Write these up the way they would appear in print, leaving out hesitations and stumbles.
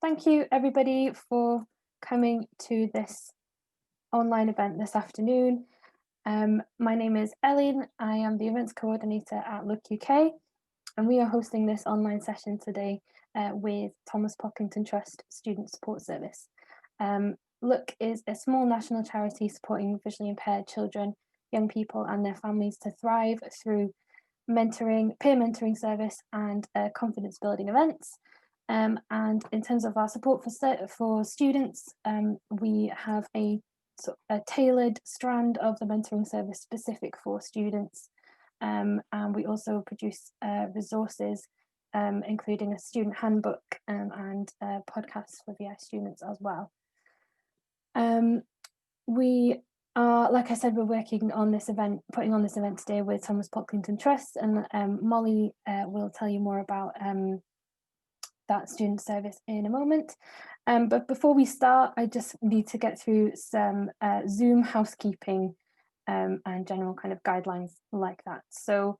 Thank you everybody for coming to this online event this afternoon. My name is Ellen. I am the events coordinator at Look UK, and we are hosting this online session today with Thomas Pocklington Trust Student Support Service. Look is a small national charity supporting visually impaired children, young people and their families to thrive through mentoring, peer mentoring service and confidence building events. And in terms of our support for students, we have a tailored strand of the mentoring service specific for students. And we also produce resources, including a student handbook and podcasts for VI students as well. We are, like I said, we're working on this event, putting on this event today with Thomas Pocklington Trust, and Molly will tell you more about that student service in a moment. But before we start, I just need to get through some Zoom housekeeping and general kind of guidelines like that. So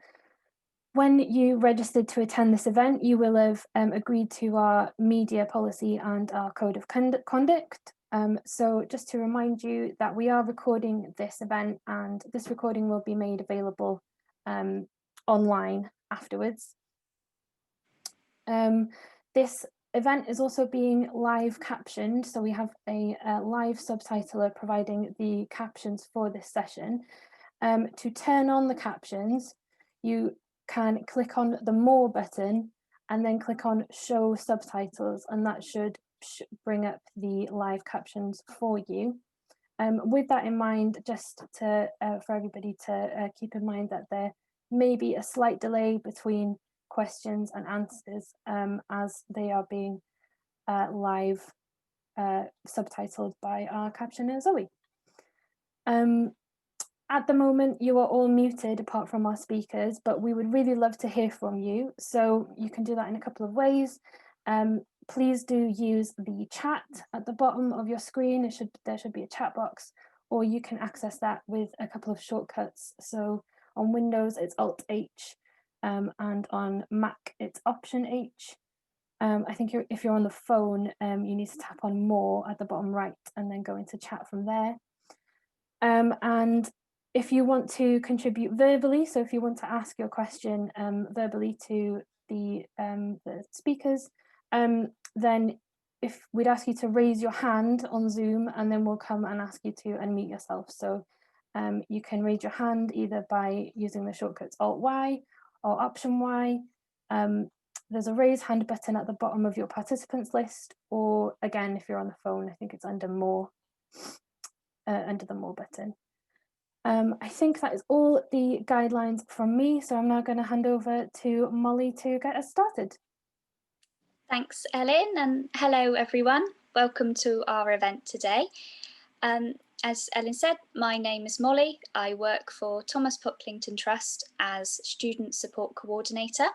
when you registered to attend this event, you will have agreed to our media policy and our code of conduct. So just to remind you that we are recording this event, and this recording will be made available online afterwards. This event is also being live captioned, so we have a live subtitler providing the captions for this session. To turn on the captions, you can click on the More button and then click on Show Subtitles, and that should bring up the live captions for you. With that in mind, just to for everybody to keep in mind that there may be a slight delay between questions and answers as they are being live subtitled by our captioner Zoe. At the moment, you are all muted apart from our speakers, but we would really love to hear from you. So you can do that in a couple of ways. Please do use the chat at the bottom of your screen. There should be a chat box, or you can access that with a couple of shortcuts. So on Windows, it's Alt-H, and on Mac, it's Option-H. I think if you're on the phone, you need to tap on More at the bottom right and then go into chat from there. And if you want to contribute verbally, so if you want to ask your question verbally to the speakers, then we'd ask you to raise your hand on Zoom, and then we'll come and ask you to unmute yourself. So you can raise your hand either by using the shortcuts Alt-Y or Option-Y. There's a raise hand button at the bottom of your participants list, or again, if you're on the phone, I think it's under More, under the More button. I think that is all the guidelines from me, so I'm now going to hand over to Molly to get us started. Thanks, Ellen, and hello everyone. Welcome to our event today. As Ellen said, my name is Molly. I work for Thomas Pocklington Trust as Student Support Coordinator.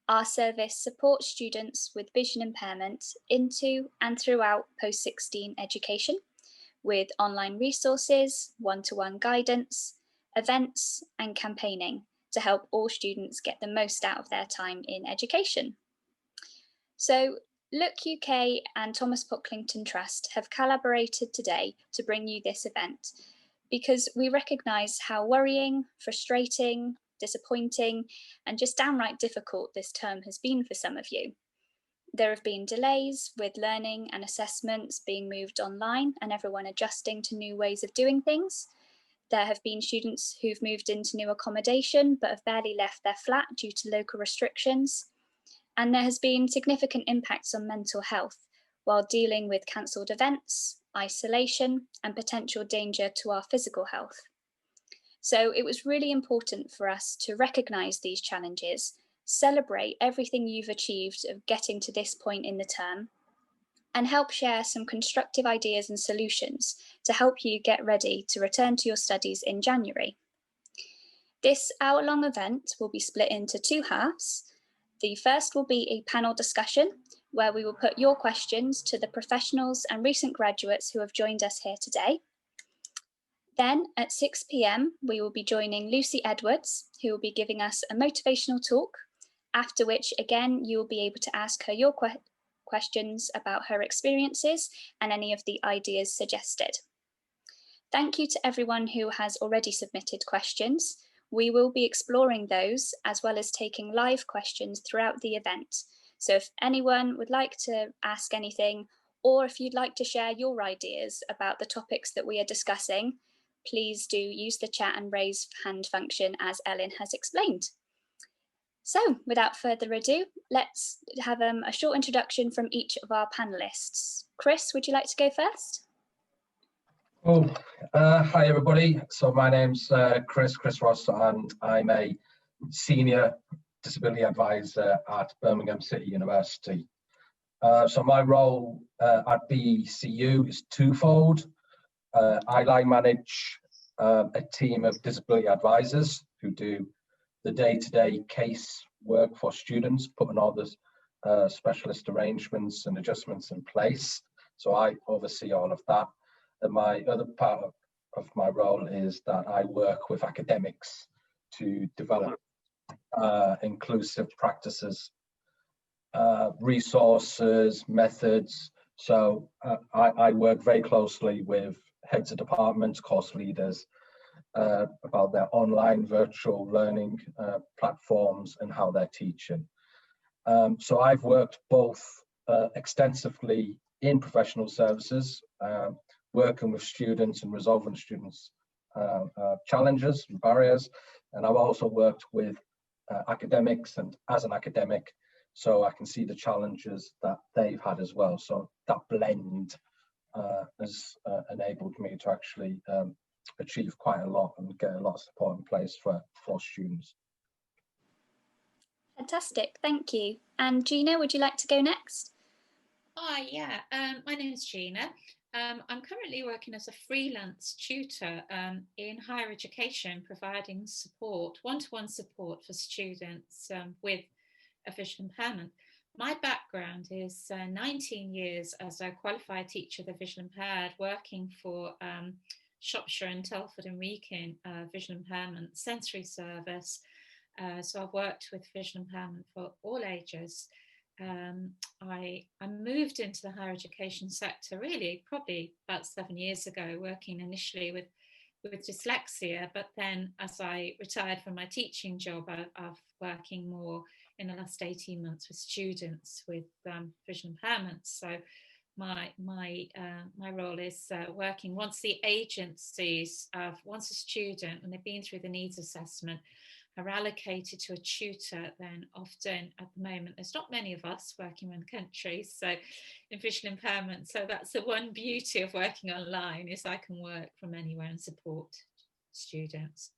Our service supports students with vision impairment into and throughout post-16 education with online resources, one-to-one guidance, events and campaigning to help all students get the most out of their time in education. So Look UK and Thomas Pocklington Trust have collaborated today to bring you this event because we recognise how worrying, frustrating, disappointing and just downright difficult this term has been for some of you. There have been delays with learning and assessments being moved online and everyone adjusting to new ways of doing things. There have been students who've moved into new accommodation but have barely left their flat due to local restrictions. And there has been significant impacts on mental health while dealing with cancelled events, isolation and potential danger to our physical health. So it was really important for us to recognise these challenges, celebrate everything you've achieved of getting to this point in the term, and help share some constructive ideas and solutions to help you get ready to return to your studies in January. This hour-long event will be split into two halves. The first will be a panel discussion where we will put your questions to the professionals and recent graduates who have joined us here today. Then at 6 p.m, we will be joining Lucy Edwards, who will be giving us a motivational talk, after which again you will be able to ask her your questions questions about her experiences and any of the ideas suggested. Thank you to everyone who has already submitted questions. We will be exploring those as well as taking live questions throughout the event. So if anyone would like to ask anything, or if you'd like to share your ideas about the topics that we are discussing, please do use the chat and raise hand function as Ellen has explained. So without further ado, let's have a short introduction from each of our panelists. Chris, would you like to go first? Oh, hi everybody. So my name's Chris Ross, and I'm a senior disability advisor at Birmingham City University. So my role at BCU is twofold. I line manage a team of disability advisors who do the day-to-day case work for students, putting all the specialist arrangements and adjustments in place. So I oversee all of that. And my other part of my role is that I work with academics to develop inclusive practices, resources, methods. So I work very closely with heads of departments, course leaders, about their online virtual learning platforms and how they're teaching. So I've worked both extensively in professional services, working with students and resolving students' challenges and barriers. And I've also worked with academics and as an academic, so I can see the challenges that they've had as well. So that blend has enabled me to actually achieve quite a lot and get a lot of support in place for students. Fantastic, thank you. And Gina, would you like to go next? Hi, yeah, my name is Gina. I'm currently working as a freelance tutor in higher education, providing support, one-to-one support for students with a visual impairment. My background is 19 years as a qualified teacher of the visually impaired, working for Shropshire and Telford and Wrekin visual impairment sensory service. So I've worked with visual impairment for all ages. I moved into the higher education sector really probably about 7 years ago, working initially with dyslexia, but then as I retired from my teaching job, I've working more in the last 18 months with students with visual impairments. So my role is working once the agencies, once a student, when they've been through the needs assessment, are allocated to a tutor, then often at the moment there's not many of us working in the country, so in visual impairment. So that's the one beauty of working online, is I can work from anywhere and support students.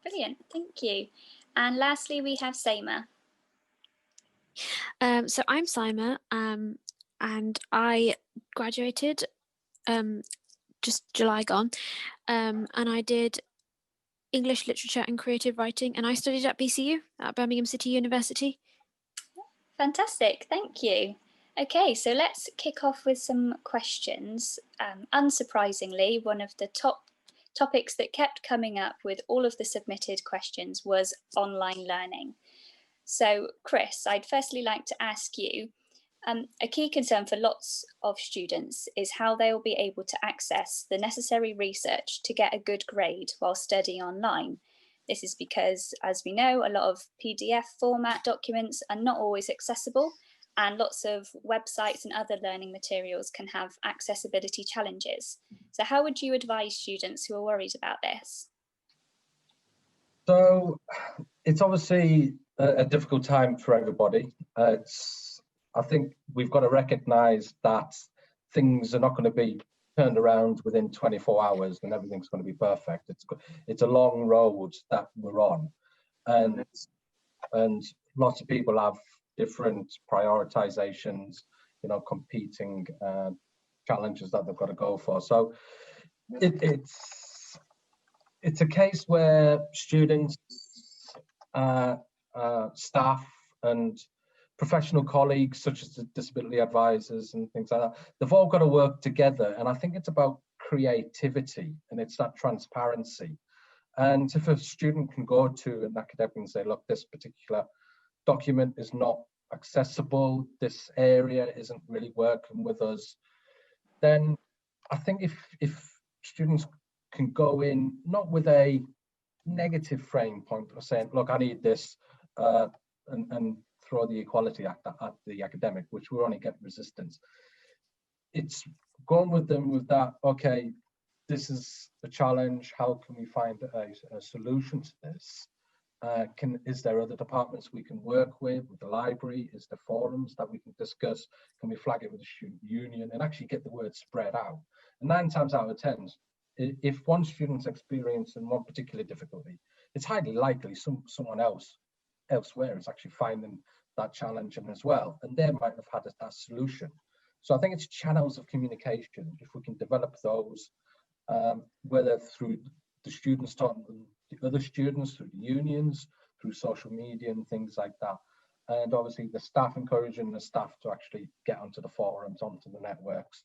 Brilliant, thank you. And lastly, we have Seema. So I'm Seema, and I graduated just July gone, and I did English literature and creative writing, and I studied at BCU, at Birmingham City University. Fantastic, thank you. Okay, so let's kick off with some questions. Unsurprisingly, one of the top topics that kept coming up with all of the submitted questions was online learning. So Chris, I'd firstly like to ask you, a key concern for lots of students is how they will be able to access the necessary research to get a good grade while studying online. This is because, as we know, a lot of PDF format documents are not always accessible, and lots of websites and other learning materials can have accessibility challenges. So how would you advise students who are worried about this? So it's obviously a difficult time for everybody. I think we've got to recognise that things are not going to be turned around within 24 hours and everything's going to be perfect. It's a long road that we're on, and lots of people have different prioritizations, you know, competing challenges that they've got to go for. So it's a case where students, staff and professional colleagues such as the disability advisors and things like that, they've all got to work together. And I think it's about creativity, and it's that transparency. And if a student can go to an academic and say, look, this particular document is not accessible, this area isn't really working with us, then I think if students can go in not with a negative frame point of saying, look, I need this, and throw the Equality Act at the academic, which will only get resistance. It's going with them with that, okay, this is a challenge, how can we find a solution to this? Is there other departments we can work with the library? Is there forums that we can discuss? Can we flag it with the student union and actually get the word spread out? And 9 times out of 10, if one student's experiencing one particular difficulty, it's highly likely someone else elsewhere is actually finding that challenging as well, and they might have had that solution. So I think it's channels of communication. If we can develop those, whether through the students talking to the other students, through the unions, through social media and things like that, and obviously the staff, encouraging the staff to actually get onto the forums, onto the networks,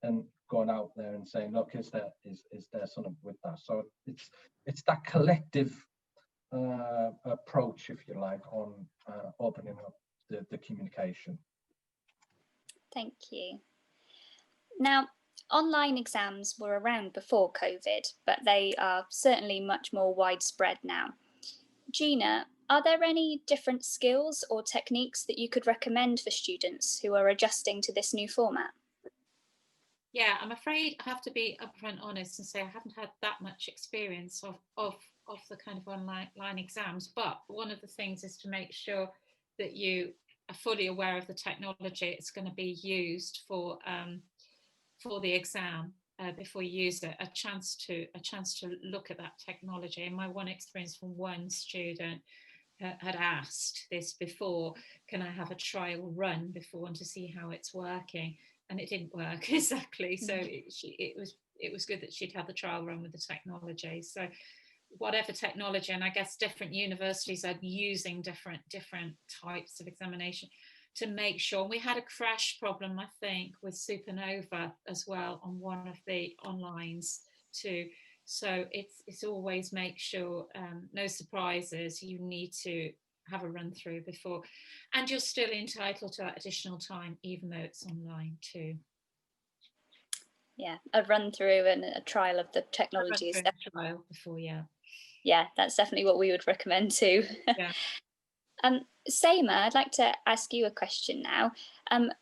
and going out there and saying, look, is there something with that? So it's that collective approach, if you like, on opening up the communication. Thank you. Now, online exams were around before COVID, but they are certainly much more widespread now. Gina, are there any different skills or techniques that you could recommend for students who are adjusting to this new format? Yeah, I'm afraid I have to be upfront honest and say I haven't had that much experience of the kind of online exams, but one of the things is to make sure that you are fully aware of the technology it's going to be used for the exam before you use it. A chance to look at that technology. And my one experience from one student had asked this before, can I have a trial run before to see how it's working? And it didn't work exactly. So it was good that she'd had the trial run with the technology. So whatever technology, and I guess different universities are using different types of examination to make sure. And we had a crash problem, I think, with Supernova as well on one of the onlines too. So it's always make sure, no surprises, you need to have a run through before, and you're still entitled to that additional time even though it's online too. Yeah, a run through and a trial of the technology is definitely trial before, yeah, that's definitely what we would recommend too. Yeah. Seema, I'd like to ask you a question now.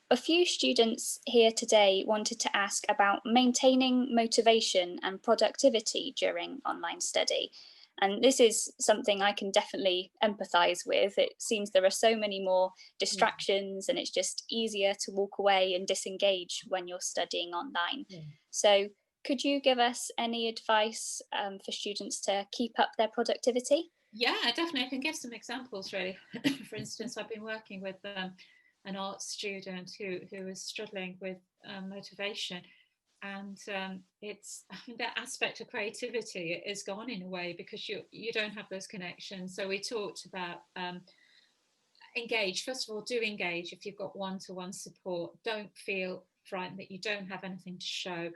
A few students here today wanted to ask about maintaining motivation and productivity during online study. And this is something I can definitely empathise with. It seems there are so many more distractions and it's just easier to walk away and disengage when you're studying online. Yeah. So could you give us any advice for students to keep up their productivity? Yeah, definitely. I can give some examples really. For instance, I've been working with an art student who is struggling with motivation. And it's, I think that aspect of creativity is gone in a way because you don't have those connections. So we talked about engage. First of all, do engage. If you've got one-to-one support, don't feel frightened that you don't have anything to show.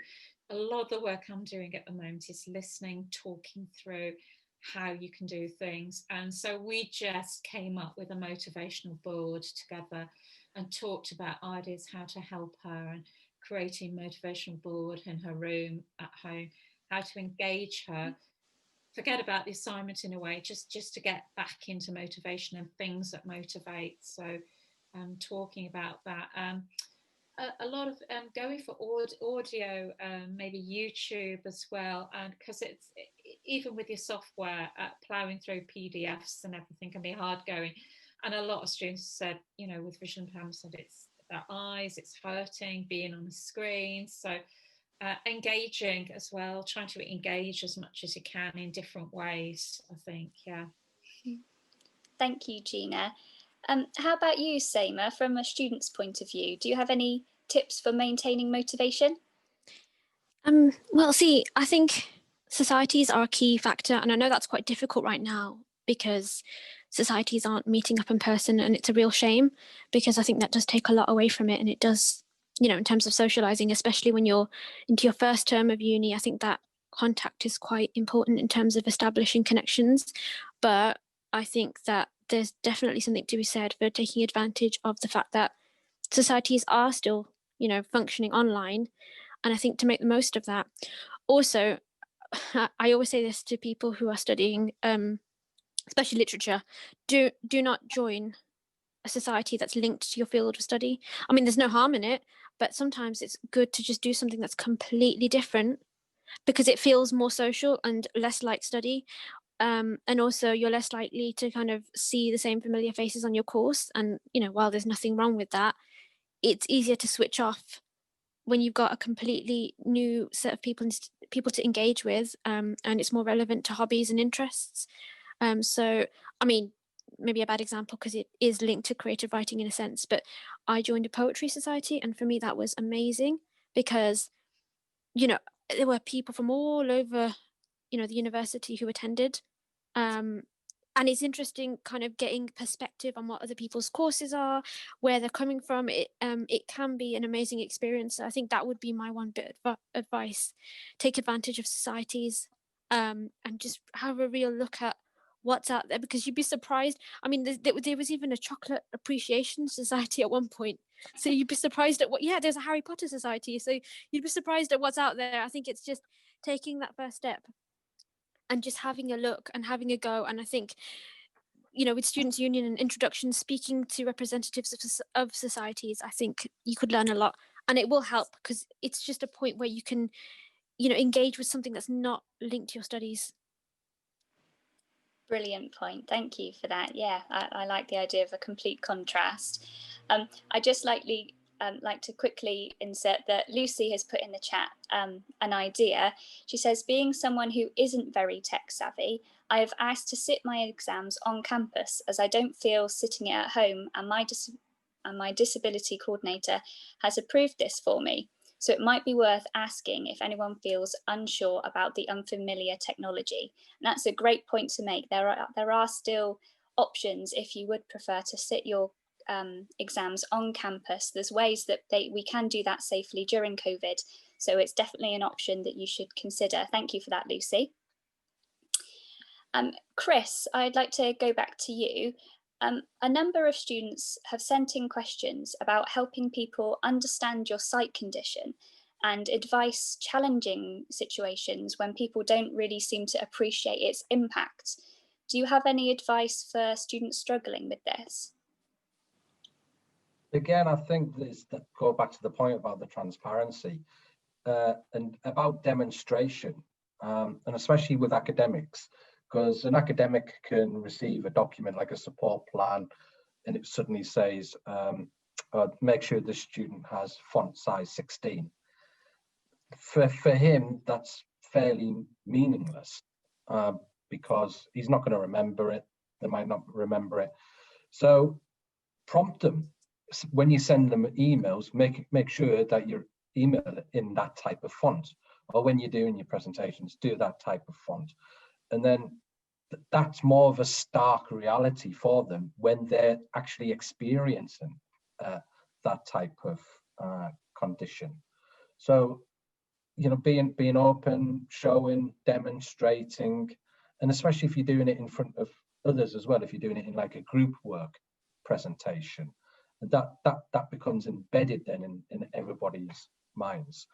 A lot of the work I'm doing at the moment is listening, talking through how you can do things. And so we just came up with a motivational board together and talked about ideas how to help her, and creating motivational board in her room at home, how to engage her, forget about the assignment in a way, just to get back into motivation and things that motivate. So talking about that. A lot of going for audio, maybe YouTube as well, and because it's even with your software, ploughing through PDFs and everything can be hard going. And a lot of students said, with visual impairment, said it's their eyes, it's hurting being on the screen. So engaging as well, trying to engage as much as you can in different ways, I think. Yeah. Thank you, Gina. How about you, Seema, from a student's point of view? Do you have any tips for maintaining motivation? Well, see, I think societies are a key factor, and I know that's quite difficult right now because societies aren't meeting up in person, and it's a real shame because I think that does take a lot away from it, and it does, in terms of socializing, especially when you're into your first term of uni. I think that contact is quite important in terms of establishing connections, but I think that there's definitely something to be said for taking advantage of the fact that societies are still, functioning online. And I think to make the most of that. Also, I always say this to people who are studying, especially literature, do not join a society that's linked to your field of study. I mean, there's no harm in it, but sometimes it's good to just do something that's completely different because it feels more social and less like study. And also you're less likely to kind of see the same familiar faces on your course. And, while there's nothing wrong with that, it's easier to switch off when you've got a completely new set of people to engage with, and it's more relevant to hobbies and interests. So, I mean, maybe a bad example because it is linked to creative writing in a sense, but I joined a poetry society, and for me that was amazing because, there were people from all over, the university who attended. And it's interesting kind of getting perspective on what other people's courses are, where they're coming from. It can be an amazing experience. So I think that would be my one bit of advice. Take advantage of societies, and just have a real look at what's out there, because you'd be surprised. I mean, there was even a chocolate appreciation society at one point. So you'd be surprised at there's a Harry Potter society. So you'd be surprised at what's out there. I think it's just taking that first step and just having a look and having a go. And I think, with Students' Union and introduction, speaking to representatives of societies, I think you could learn a lot, and it will help because it's just a point where you can, engage with something that's not linked to your studies. Brilliant point. Thank you for that. Yeah, I like the idea of a complete contrast. I just like to quickly insert that Lucy has put in the chat an idea. She says, being someone who isn't very tech savvy, I have asked to sit my exams on campus as I don't feel sitting it at home, and my disability coordinator has approved this for me. So it might be worth asking if anyone feels unsure about the unfamiliar technology. And that's a great point to make. There are still options if you would prefer to sit your exams on campus. There's ways that we can do that safely during COVID. So it's definitely an option that you should consider. Thank you for that, Lucy. Chris, I'd like to go back to you. A number of students have sent in questions about helping people understand your sight condition and advice challenging situations when people don't really seem to appreciate its impact. Do you have any advice for students struggling with this? Again, I think go back to the point about the transparency and about demonstration, and especially with academics. Because an academic can receive a document like a support plan, and it suddenly says, make sure the student has font size 16. For him, that's fairly meaningless because he's not going to remember it. They might not remember it. So prompt them. When you send them emails, make sure that you email it in that type of font. Or when you're doing your presentations, do that type of font. And then that's more of a stark reality for them when they're actually experiencing that type of condition. So, being open, showing, demonstrating, and especially if you're doing it in front of others as well, if you're doing it in like a group work presentation, that becomes embedded then in everybody's minds.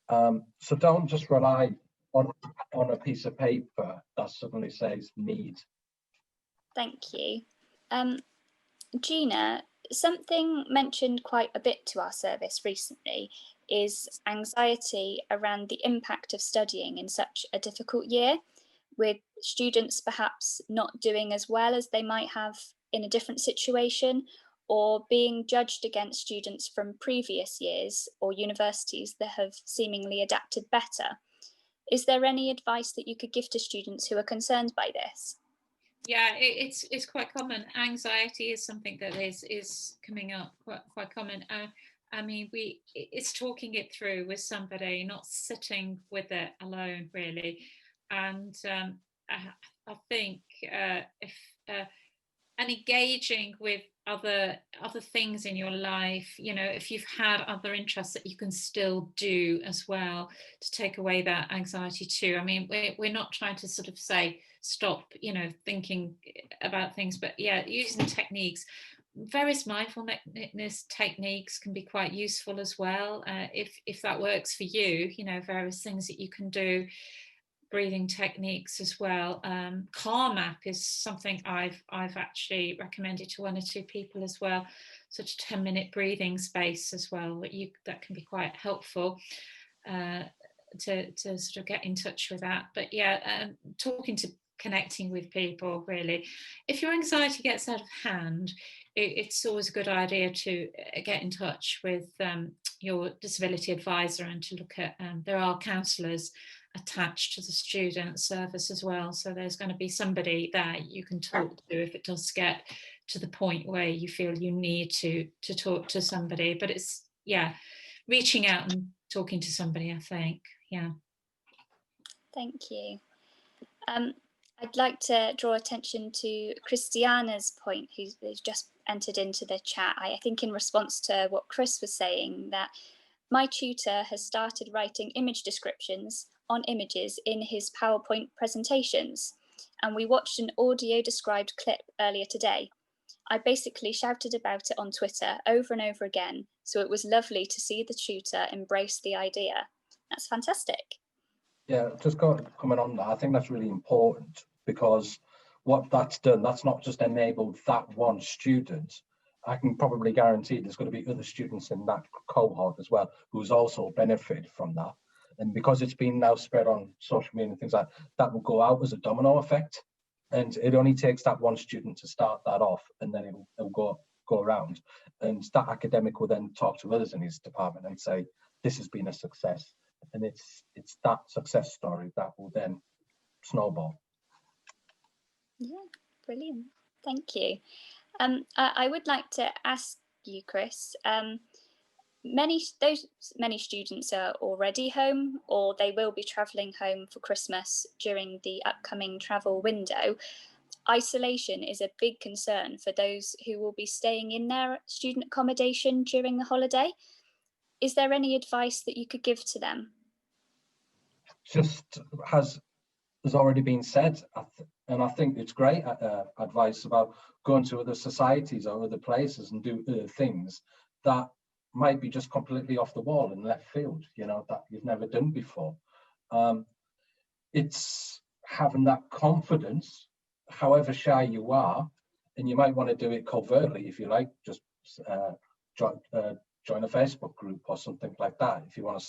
So don't just rely on a piece of paper that suddenly says need. Thank you. Gina, something mentioned quite a bit to our service recently is anxiety around the impact of studying in such a difficult year, with students perhaps not doing as well as they might have in a different situation, or being judged against students from previous years or universities that have seemingly adapted better. Is there any advice that you could give to students who are concerned by this? Yeah, it's quite common. Anxiety is something that is coming up quite common. I mean, it's talking it through with somebody, not sitting with it alone, really. And I think if and engaging with other things in your life, you know, if you've had other interests that you can still do as well to take away that anxiety too. I mean, we're not trying to sort of say stop, you know, thinking about things, but yeah, using techniques, various mindfulness techniques can be quite useful as well, if that works for you, you know, various things that you can do, breathing techniques as well. Calm app is something I've actually recommended to 1 or 2 people as well. Such a 10-minute breathing space as well that can be quite helpful to sort of get in touch with that. But yeah, connecting with people, really. If your anxiety gets out of hand, it's always a good idea to get in touch with your disability advisor and to look at, there are counsellors attached to the student service as well, so there's going to be somebody there you can talk to if it does get to the point where you feel you need to talk to somebody. But it's, yeah, reaching out and talking to somebody, I think. Yeah. Thank you. I'd like to draw attention to Christiana's point, who's just entered into the chat. I think in response to what Chris was saying, that my tutor has started writing image descriptions on images in his PowerPoint presentations, and we watched an audio described clip earlier today. I basically shouted about it on Twitter over and over again, so it was lovely to see the tutor embrace the idea. That's fantastic. Yeah, just coming on that, I think that's really important, because what that's done, that's not just enabled that one student. I can probably guarantee there's going to be other students in that cohort as well who's also benefited from that. And because it's been now spread on social media and things like that, that will go out as a domino effect. And it only takes that one student to start that off, and then it'll go around. And that academic will then talk to others in his department and say, this has been a success. And it's that success story that will then snowball. Yeah, brilliant. Thank you. I would like to ask you, Chris, many students are already home, or they will be travelling home for Christmas during the upcoming travel window. Isolation is a big concern for those who will be staying in their student accommodation during the holiday. Is there any advice that you could give to them? Just has already been said, and I think it's great advice about going to other societies or other places and do other things that might be just completely off the wall and left field, you know, that you've never done before. It's having that confidence, however shy you are, and you might want to do it covertly if you like, just join a Facebook group or something like that if you want to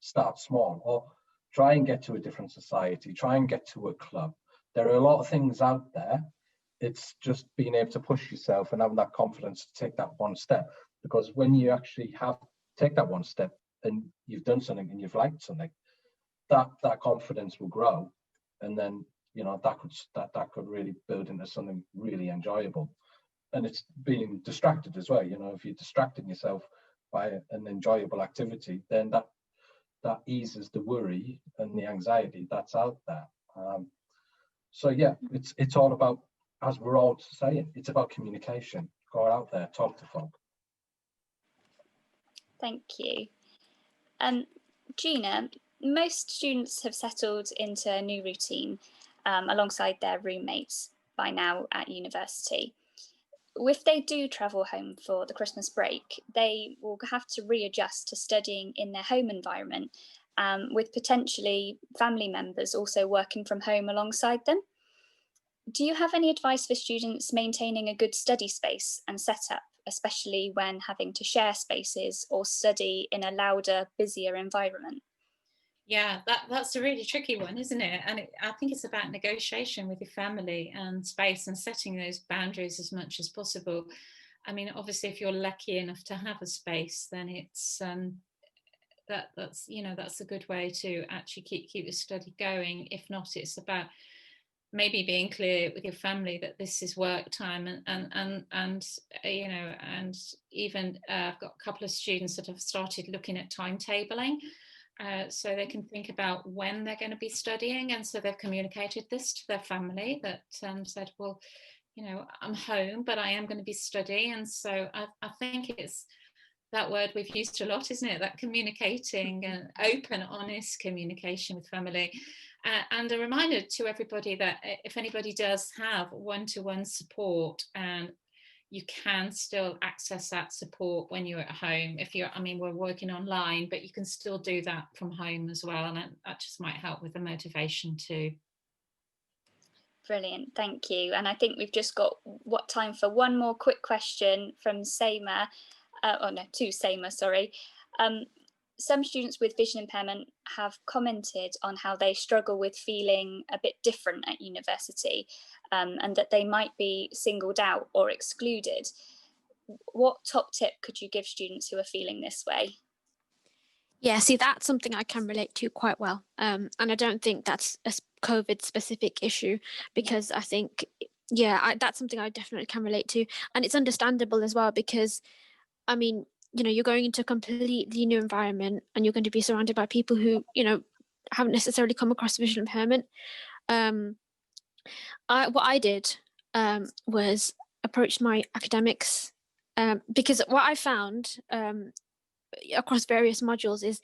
start small, or try and get to a different society, try and get to a club. There are a lot of things out there. It's just being able to push yourself and having that confidence to take that one step. Because when you actually take that one step and you've done something and you've liked something, that confidence will grow, and then, you know, that could really build into something really enjoyable. And it's being distracted as well. You know, if you're distracting yourself by an enjoyable activity, then that eases the worry and the anxiety that's out there. So yeah, it's all about, as we're all saying, it's about communication. Go out there, talk to folk. Thank you. Gina, most students have settled into a new routine alongside their roommates by now at university. If they do travel home for the Christmas break, they will have to readjust to studying in their home environment, with potentially family members also working from home alongside them. Do you have any advice for students maintaining a good study space and setup, especially when having to share spaces or study in a louder, busier environment? Yeah, that's a really tricky one, isn't it? And I think it's about negotiation with your family and space and setting those boundaries as much as possible. I mean, obviously, if you're lucky enough to have a space, then it's that's you know, that's a good way to actually keep your study going. If not, it's about maybe being clear with your family that this is work time, and you know, and even I've got a couple of students that have started looking at timetabling. So they can think about when they're going to be studying, and so they've communicated this to their family, that said, well, I'm home, but I am going to be studying. And so I think it's that word we've used a lot, isn't it? That communicating and open, honest communication with family. And a reminder to everybody that if anybody does have one-to-one support, you can still access that support when you're at home. We're working online, but you can still do that from home as well. And that just might help with the motivation too. Brilliant, thank you. And I think we've just got time for one more quick question from Seema. To Seema, sorry. Some students with vision impairment have commented on how they struggle with feeling a bit different at university, and that they might be singled out or excluded. What top tip could you give students who are feeling this way? Yeah, see, that's something I can relate to quite well. And I don't think that's a COVID specific issue, because I think, that's something I definitely can relate to. And it's understandable as well, because, you're going into a completely new environment and you're going to be surrounded by people who, haven't necessarily come across visual impairment. What I did was approach my academics, because what I found across various modules is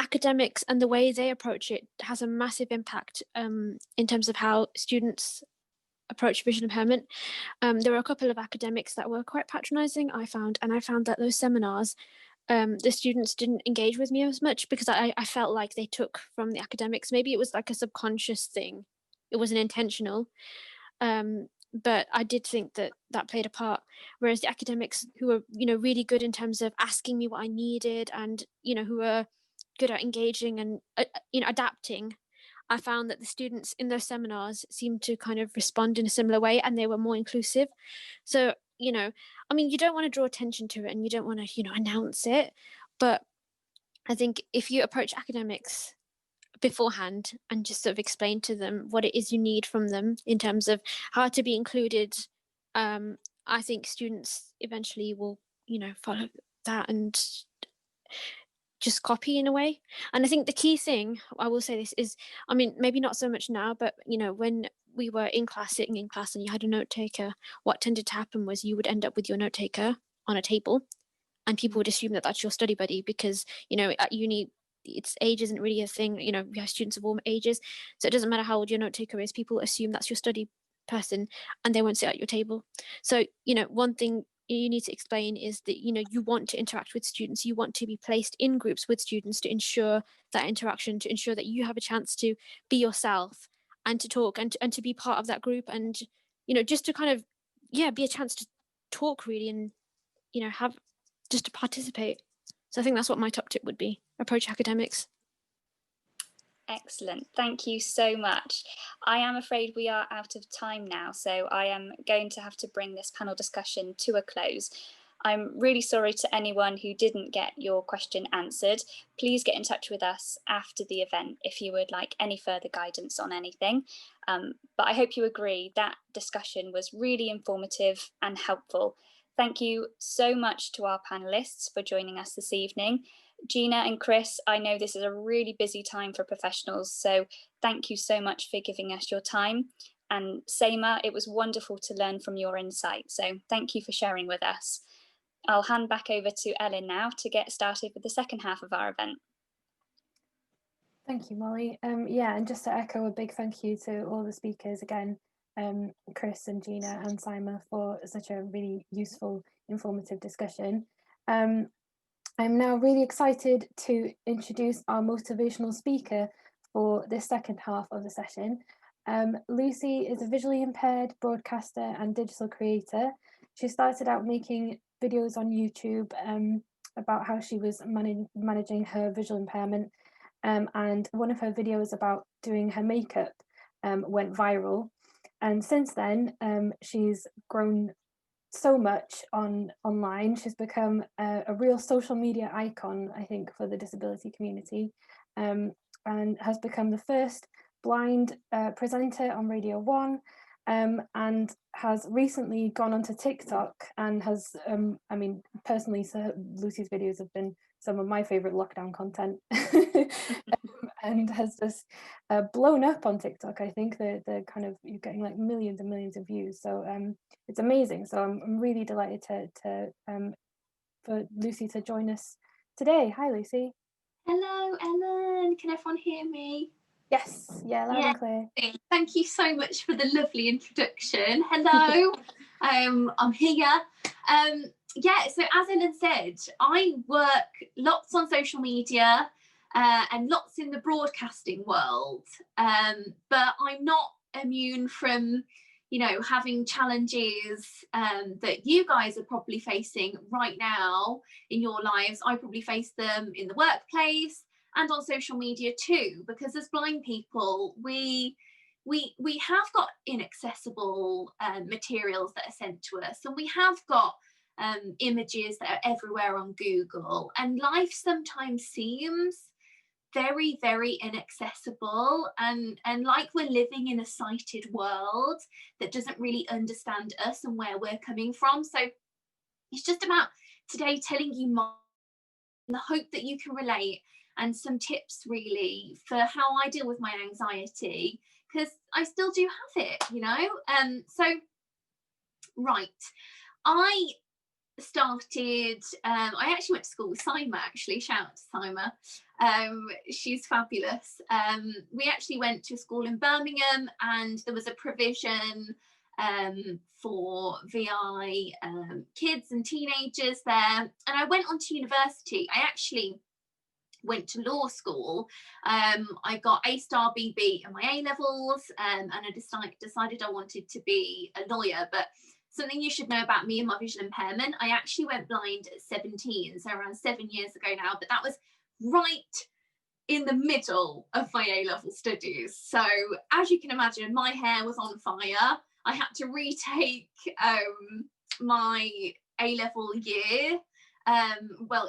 academics and the way they approach it has a massive impact in terms of how students approach vision impairment. There were a couple of academics that were quite patronizing, I found that those seminars, the students didn't engage with me as much, because I felt like they took from the academics. Maybe it was like a subconscious thing, it wasn't intentional, but I did think that played a part. Whereas the academics who were really good in terms of asking me what I needed, and who were good at engaging and adapting, I found that the students in those seminars seemed to kind of respond in a similar way, and they were more inclusive. So, you don't want to draw attention to it, and you don't want to, announce it. But I think if you approach academics beforehand and just sort of explain to them what it is you need from them in terms of how to be included, I think students eventually will, follow that and just copy in a way. And I think the key thing, I will say this, is, maybe not so much now, but when we were sitting in class and you had a note taker, what tended to happen was you would end up with your note taker on a table, and people would assume that that's your study buddy, because at uni age isn't really a thing. We have students of all ages, so it doesn't matter how old your note taker is, people assume that's your study person, and they won't sit at your table. So one thing you need to explain is that you want to interact with students, you want to be placed in groups with students to ensure that interaction, to ensure that you have a chance to be yourself and to talk and to be part of that group, and just to kind of be a chance to talk really, and have just to participate. So I think that's what my top tip would be: approach academics. Excellent, thank you so much. I am afraid we are out of time now, so I am going to have to bring this panel discussion to a close. I'm really sorry to anyone who didn't get your question answered. Please get in touch with us after the event if you would like any further guidance on anything. But I hope you agree that discussion was really informative and helpful. Thank you so much to our panelists for joining us this evening. Gina and Chris, I know this is a really busy time for professionals, so thank you so much for giving us your time. And Seema, it was wonderful to learn from your insight, so thank you for sharing with us. I'll hand back over to Ellen now to get started with the second half of our event. Thank you, Molly. And just to echo a big thank you to all the speakers again, Chris and Gina and Seema, for such a really useful, informative discussion. I'm now really excited to introduce our motivational speaker for this second half of the session. Lucy is a visually impaired broadcaster and digital creator. She started out making videos on YouTube about how she was managing her visual impairment, and one of her videos about doing her makeup went viral. And since then, she's grown so much online. She's become a real social media icon, I think, for the disability community, and has become the first blind presenter on Radio 1, and has recently gone onto TikTok and has, personally, so Lucy's videos have been some of my favourite lockdown content, and has just blown up on TikTok. I think the kind of, you're getting like millions and millions of views. So it's amazing. So I'm really delighted to for Lucy to join us today. Hi, Lucy. Hello, Ellen. Can everyone hear me? Yes, yeah, loud and clear. Thank you so much for the lovely introduction. Hello, I'm here. Yeah, so as Ellen said, I work lots on social media and lots in the broadcasting world, but I'm not immune from, you know, having challenges that you guys are probably facing right now in your lives. I probably face them in the workplace and on social media too, because as blind people, we have got inaccessible materials that are sent to us, and we have got images that are everywhere on Google, and life sometimes seems very, very inaccessible, and like we're living in a sighted world that doesn't really understand us and where we're coming from. So it's just about today telling you more in the hope that you can relate, and some tips really for how I deal with my anxiety, because I still do have it, you know. So right, I started, I actually went to school with Sima, actually, shout out to Sima. She's fabulous. We actually went to a school in Birmingham, and there was a provision for VI kids and teenagers there, and I went on to university. I actually went to law school. I got A star BB in my A levels, and I decided I wanted to be a lawyer. But something you should know about me and my visual impairment, I actually went blind at 17, so around 7 years ago now, but that was right in the middle of my A-level studies. So as you can imagine, my hair was on fire. I had to retake my A-level year,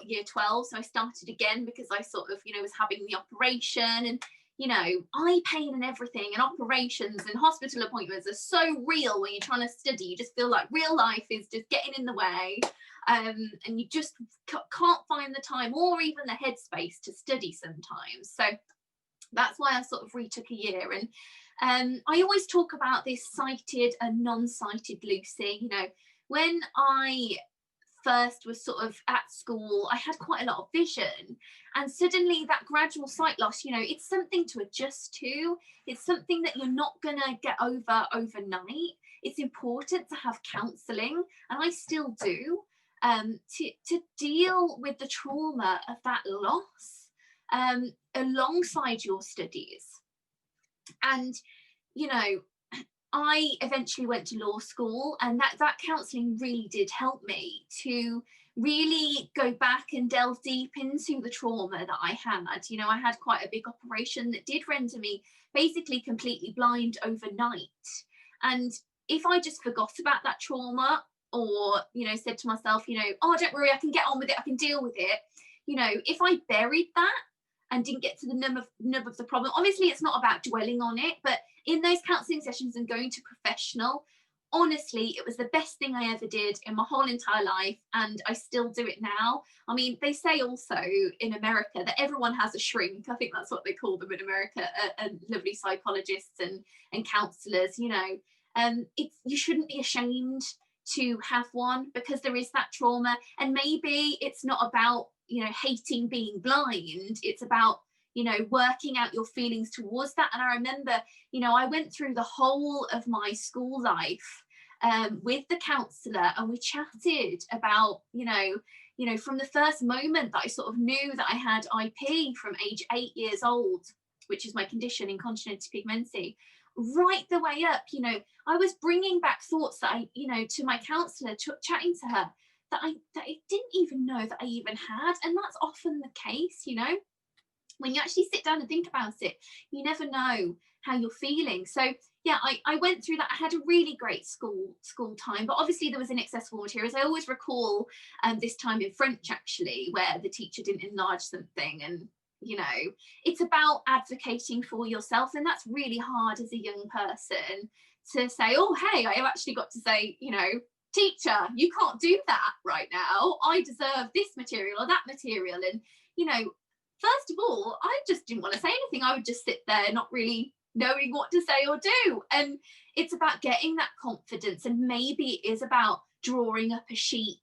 year 12. So I started again because I sort of, you know, was having the operation, and you know, eye pain and everything, and operations and hospital appointments are so real when you're trying to study. You just feel like real life is just getting in the way, and you just can't find the time or even the headspace to study sometimes. So that's why I sort of retook a year. And I always talk about this sighted and non-sighted Lucy. You know, when I first was sort of at school, I had quite a lot of vision, and suddenly that gradual sight loss, you know, it's something to adjust to. It's something that you're not gonna get over overnight. It's important to have counselling, and I still do, to deal with the trauma of that loss alongside your studies. And you know, I eventually went to law school, and that counselling really did help me to really go back and delve deep into the trauma that I had. You know, I had quite a big operation that did render me basically completely blind overnight. And if I just forgot about that trauma, or, you know, said to myself, you know, oh, don't worry, I can get on with it, I can deal with it. You know, if I buried that and didn't get to the nub of the problem, obviously it's not about dwelling on it, but in those counselling sessions and going to professional, honestly, it was the best thing I ever did in my whole entire life, and I still do it now. I mean, they say also in America that everyone has a shrink. I think that's what they call them in America, lovely psychologists and counsellors, you know. You shouldn't be ashamed to have one, because there is that trauma, and maybe it's not about, you know, hating being blind. It's about, you know, working out your feelings towards that. And I remember, you know, I went through the whole of my school life with the counsellor, and we chatted about, you know, from the first moment that I sort of knew that I had IP from age 8 years old, which is my condition, incontinence pigmentae, right the way up. You know, I was bringing back thoughts that I, you know, to my counsellor, chatting to her, that I didn't even know that I even had. And that's often the case, you know, when you actually sit down and think about it, you never know how you're feeling. So yeah, I went through that. I had a really great school time, but obviously there was inaccessible materials. I always recall this time in French, actually, where the teacher didn't enlarge something, and you know, it's about advocating for yourself, and that's really hard as a young person to say, oh hey, I've actually got to say, you know, teacher, you can't do that right now, I deserve this material or that material. And you know, first of all, I just didn't want to say anything. I would just sit there not really knowing what to say or do. And it's about getting that confidence, and maybe it is about drawing up a sheet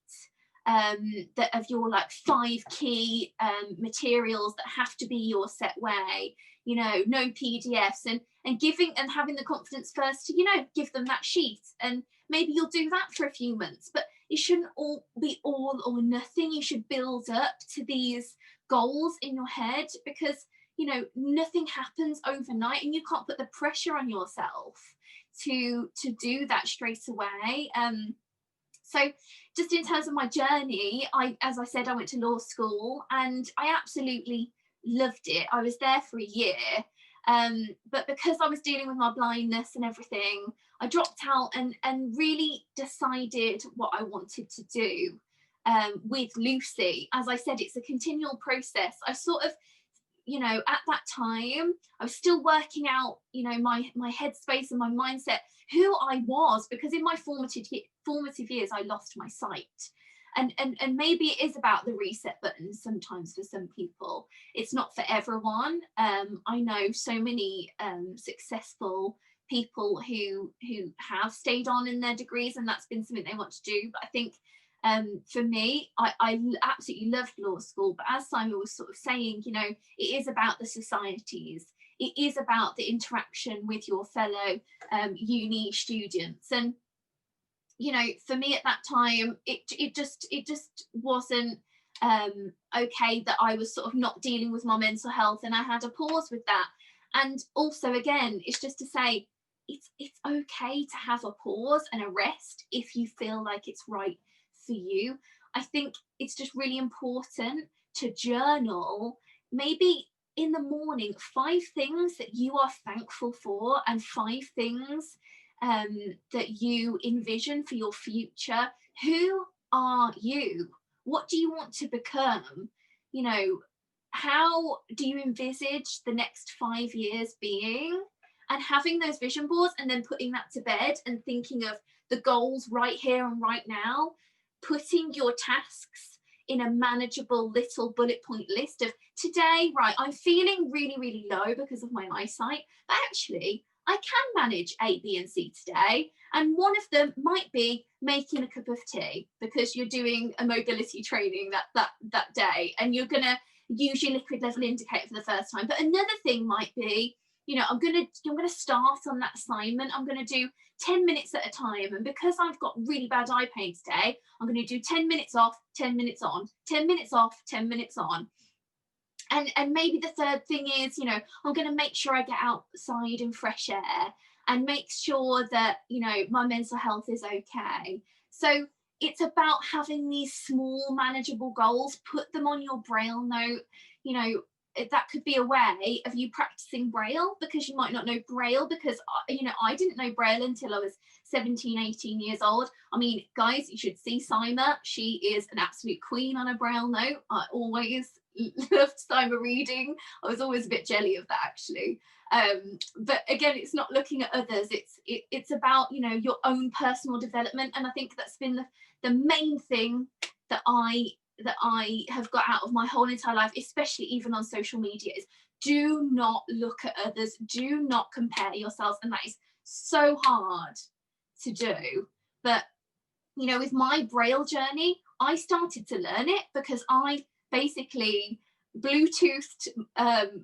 that of your like 5 key materials that have to be your set way, you know, no PDFs, and giving and having the confidence first to, you know, give them that sheet. And maybe you'll do that for a few months, but it shouldn't all be all or nothing. You should build up to these goals in your head, because, you know, nothing happens overnight, and you can't put the pressure on yourself to do that straight away. So just in terms of my journey, as I said, I went to law school and I absolutely loved it. I was there for a year, but because I was dealing with my blindness and everything, I dropped out and really decided what I wanted to do with Lucy. As I said, it's a continual process. I sort of, you know, at that time, I was still working out, you know, my headspace and my mindset, who I was, because in my formative years, I lost my sight. And maybe it is about the reset button sometimes for some people. It's not for everyone. I know so many successful people who have stayed on in their degrees, and that's been something they want to do. But I think for me, I absolutely loved law school, but as Simon was sort of saying, you know, it is about the societies. It is about the interaction with your fellow uni students. And, you know, for me at that time, it just wasn't okay that I was sort of not dealing with my mental health, and I had a pause with that. And also, again, it's just to say, it's okay to have a pause and a rest if you feel like it's right for you. I think it's just really important to journal, maybe in the morning, 5 things that you are thankful for, and 5 things that you envision for your future. Who are you? What do you want to become? You know, how do you envisage the next 5 years being? And having those vision boards, and then putting that to bed and thinking of the goals right here and right now, putting your tasks in a manageable little bullet point list of today, right, I'm feeling really, really low because of my eyesight, but actually I can manage A, B, and C today. And one of them might be making a cup of tea because you're doing a mobility training that day, and you're going to use your liquid level indicator for the first time. But another thing might be, you know, I'm going to start on that assignment. I'm going to do 10 minutes at a time. And because I've got really bad eye pain today, I'm going to do 10 minutes off, 10 minutes on, 10 minutes off, 10 minutes on. And maybe the third thing is, you know, I'm going to make sure I get outside in fresh air and make sure that, you know, my mental health is okay. So it's about having these small manageable goals, put them on your Braille note. You know, that could be a way of you practicing Braille, because you might not know Braille, because, you know, I didn't know Braille until I was 17, 18 years old. I mean, guys, you should see Sima. She is an absolute queen on a Braille note. I always loved Sima reading. I was always a bit jelly of that, actually. But again, it's not looking at others. It's about, you know, your own personal development. And I think that's been the main thing that I have got out of my whole entire life, especially even on social media, is do not look at others, do not compare yourselves. And that is so hard to do. But, you know, with my Braille journey, I started to learn it because I basically Bluetoothed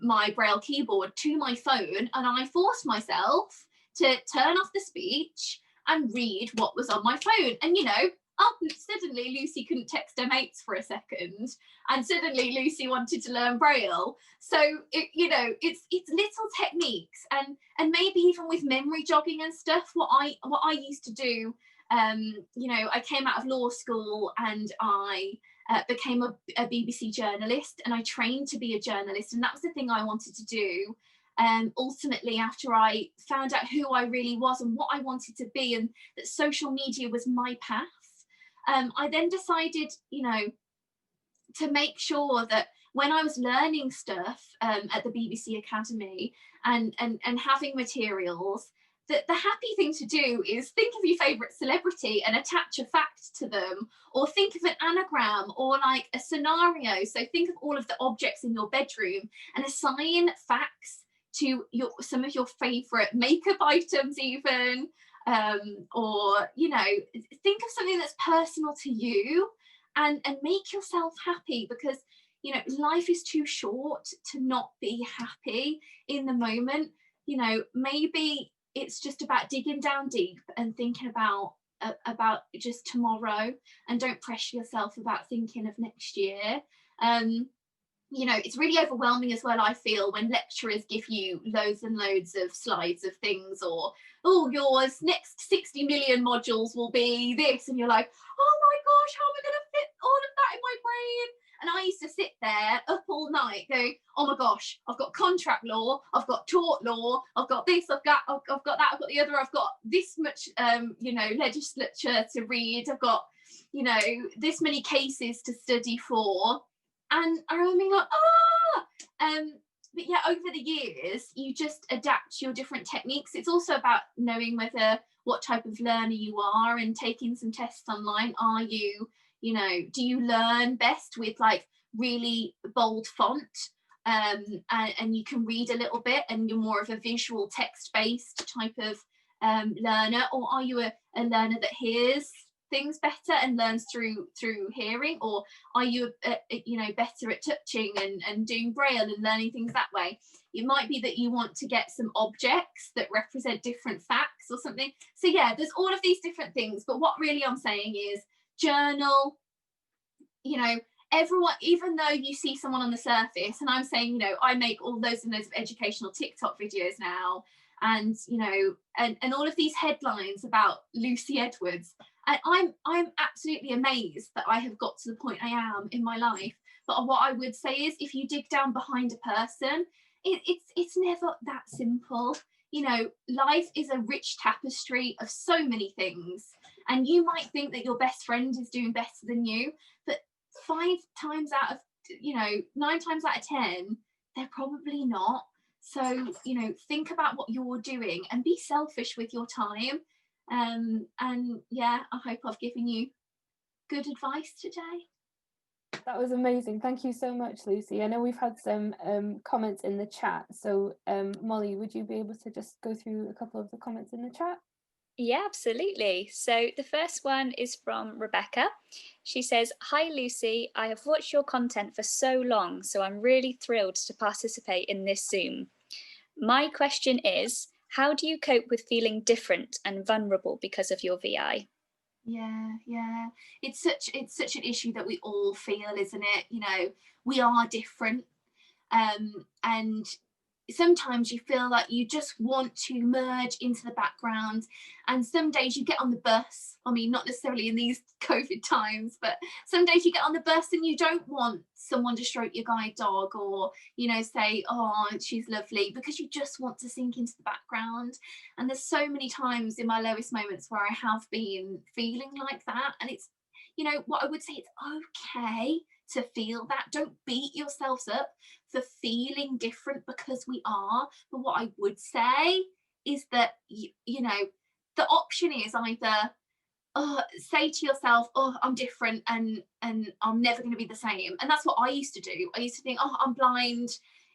my Braille keyboard to my phone, and I forced myself to turn off the speech and read what was on my phone. And, you know, suddenly Lucy couldn't text her mates for a second, and suddenly Lucy wanted to learn Braille. So you know, it's little techniques, and maybe even with memory jogging and stuff. What I used to do, you know, I came out of law school and I became a BBC journalist, and I trained to be a journalist, and that was the thing I wanted to do. Ultimately, after I found out who I really was and what I wanted to be, and that social media was my path, I then decided, you know, to make sure that when I was learning stuff at the BBC Academy and having materials, the happy thing to do is think of your favourite celebrity and attach a fact to them, or think of an anagram or like a scenario. So think of all of the objects in your bedroom and assign facts to some of your favourite makeup items even, or, you know, think of something that's personal to you and make yourself happy, because, you know, life is too short to not be happy in the moment. You know, maybe it's just about digging down deep and thinking about just tomorrow, and don't pressure yourself about thinking of next year. You know, it's really overwhelming as well, I feel, when lecturers give you loads and loads of slides of things, or, oh, your next 60 million modules will be this, and you're like, oh my gosh, how am I going to fit all of that in my brain? And I used to sit there up all night going, oh my gosh, I've got contract law, I've got tort law, I've got this, I've got that, I've got the other, I've got this much, you know, legislature to read, I've got, you know, this many cases to study for. And I remember being like, but yeah, over the years, you just adapt your different techniques. It's also about knowing what type of learner you are, and taking some tests online. Are you, you know, do you learn best with like really bold font, and you can read a little bit and you're more of a visual text-based type of learner, or are you a learner that hears things better and learns through hearing, or are you you know, better at touching and doing braille and learning things that way? It might be that you want to get some objects that represent different facts or something. So yeah, there's all of these different things, but what really I'm saying is journal. You know, everyone, even though you see someone on the surface, and I'm saying, you know, I make all those and those of educational TikTok videos now, and, you know, and all of these headlines about Lucy Edwards, and I'm absolutely amazed that I have got to the point I am in my life. But what I would say is, if you dig down behind a person, it's never that simple. You know, life is a rich tapestry of so many things, and you might think that your best friend is doing better than you, but 9 times out of 10, they're probably not. So, you know, think about what you're doing and be selfish with your time. And yeah, I hope I've given you good advice today. That was amazing. Thank you so much, Lucy. I know we've had some comments in the chat. So Molly, would you be able to just go through a couple of the comments in the chat? Yeah, absolutely. So the first one is from Rebecca. She says, "Hi Lucy, I have watched your content for so long, so I'm really thrilled to participate in this Zoom. My question is, how do you cope with feeling different and vulnerable because of your VI?" Yeah. It's such an issue that we all feel, isn't it? You know, we are different. And sometimes you feel like you just want to merge into the background, and some days you get on the bus, I mean, not necessarily in these COVID times, but some days you get on the bus and you don't want someone to stroke your guide dog, or, you know, say, oh, she's lovely, because you just want to sink into the background. And there's so many times in my lowest moments where I have been feeling like that, and it's, you know, what I would say, it's okay to feel that. Don't beat yourselves up for feeling different, because we are. But what I would say is that, you know, the option is either say to yourself, oh, I'm different and I'm never going to be the same. And that's what I used to do. I used to think, oh, I'm blind,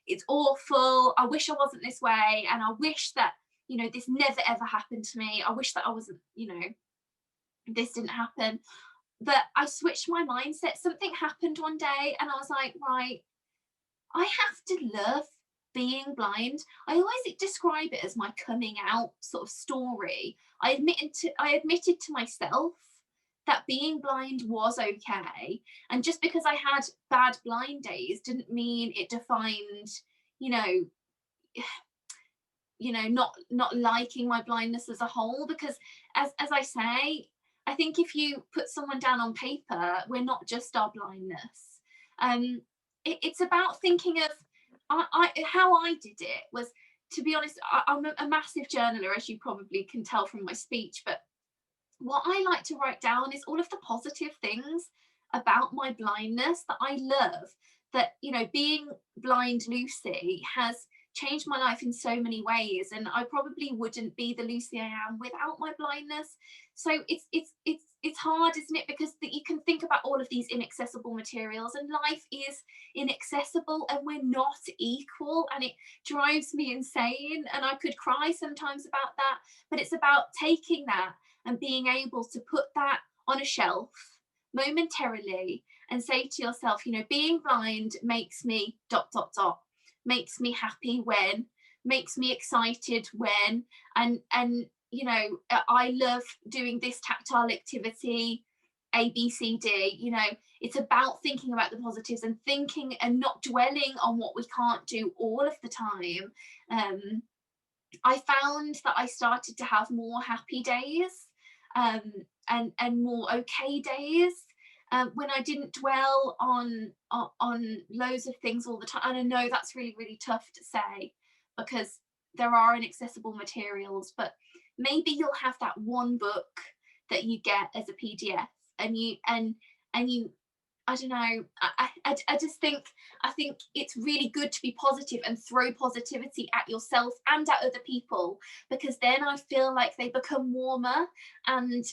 it's awful, I wish I wasn't this way, and I wish that, you know, this never ever happened to me, I wish that I wasn't, you know, this didn't happen. But I switched my mindset. Something happened one day and I was like, right, I have to love being blind. I always describe it as my coming out sort of story. I admitted to myself that being blind was okay. And just because I had bad blind days didn't mean it defined, not liking my blindness as a whole. Because as I say, I think if you put someone down on paper, we're not just our blindness. It's about thinking of how I did it was, to be honest, I'm a massive journaler, as you probably can tell from my speech, but what I like to write down is all of the positive things about my blindness that I love, that, you know, being blind Lucy has changed my life in so many ways, and I probably wouldn't be the Lucy I am without my blindness. So it's hard, isn't it? Because you can think about all of these inaccessible materials, and life is inaccessible, and we're not equal, and it drives me insane, and I could cry sometimes about that. But it's about taking that and being able to put that on a shelf momentarily and say to yourself, you know, being blind makes me ... makes me happy when, makes me excited when, and you know, I love doing this tactile activity, A, B, C, D. You know, it's about thinking about the positives and thinking and not dwelling on what we can't do all of the time. I found that I started to have more happy days, and more okay days, when I didn't dwell on loads of things all the time. And I know that's really, really tough to say because there are inaccessible materials, but maybe you'll have that one book that you get as a PDF, and you I don't know. I just think, I think it's really good to be positive and throw positivity at yourself and at other people, because then I feel like they become warmer, and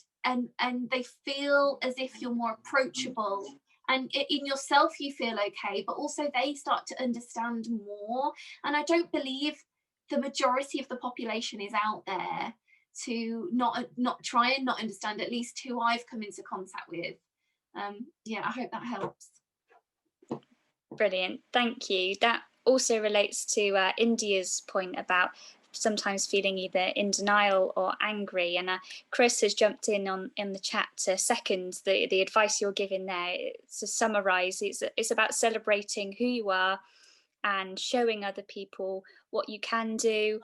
they feel as if you're more approachable, and in yourself you feel okay, but also they start to understand more. And I don't believe the majority of the population is out there to not try and not understand, at least who I've come into contact with. Yeah, I hope that helps. Brilliant, thank you. That also relates to India's point about sometimes feeling either in denial or angry, and Chris has jumped in the chat to second the advice you're giving there. To summarise, it's about celebrating who you are and showing other people what you can do,